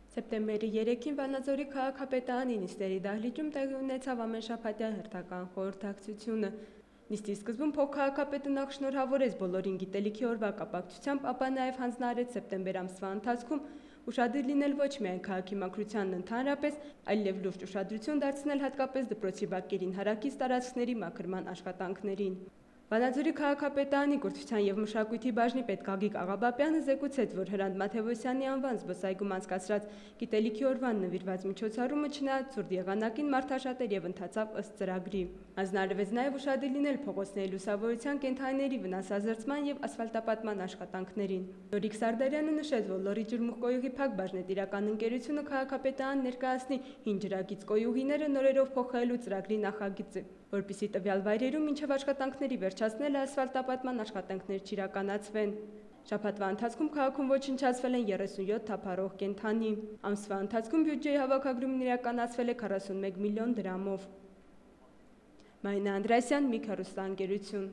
Սեպտեմբերի 3-ին Վանաձորի քաղաքապետարանի նիստերի դահլիճում տեղի ունեցավ ամենշաբաթյա հերթական խորհրդակցությունը։ Նիստի սկզբում փոխքաղաքապետը նախ շնորհավորեց բոլորին գիտելիքի օրվա կապակցությամբ, ապա նաև հանձնարարեց սեպտեմբեր ամսվա ընթացքում ուշադիր լինել ոչ միայն քաղաքի մաքրությանն ընդհանրապես, այլև լուրջ ուշադրություն դարձնել հատկապես դպրոցի բակերին հարակից տարածքների մաքրման աշխատանքներին։ Վանաձորի քաղաքապետարանի կրթության և մշակույթի բաժնի պետ Գագիկ Աղաբաբյանը զեկուցեց, որ Հրանտ Մաթևոսյանի անվան զբոսայգում անցկացրած գիտելիքի օրվան նվիրված միջոցառումը չնայած ցուրտ եղանակին մարդաշատ էր և ընթացավ ըստ ծրագրի։ Հանձնարարվեց նաև ուշադիր լինել փողոցների լուսավորության, կենդանիների վնասազերծման և ասֆալտապատման աշխատանքներին։ Նորիկ Սարդարյանը նշեց, որ Լոռի ջրմուղ-կոյուղի Փակ բաժնետիրական ընկերությունը քաղաքապետարանին ներկայացնի հին ջրագիծ կոյուղիները նորերով փոխելու ծրագրի նախագիծը, որպեսզի տվյալ վայրերում մինչև աշխատանքների վերջացնելը ասֆալտապատման աշխատանքներ չիրականացվեն։ Շաբաթվա ընթացքում քաղաքում ոչնչացվել են 37 թափառող կենդանի։ Ամսվա ընթացքում բյուջեի հավաքագրումն իրականացվել է 41 միլիոն դրամով։ Մարինա Անդրեասյան, Միք հեռուստաընկերություն։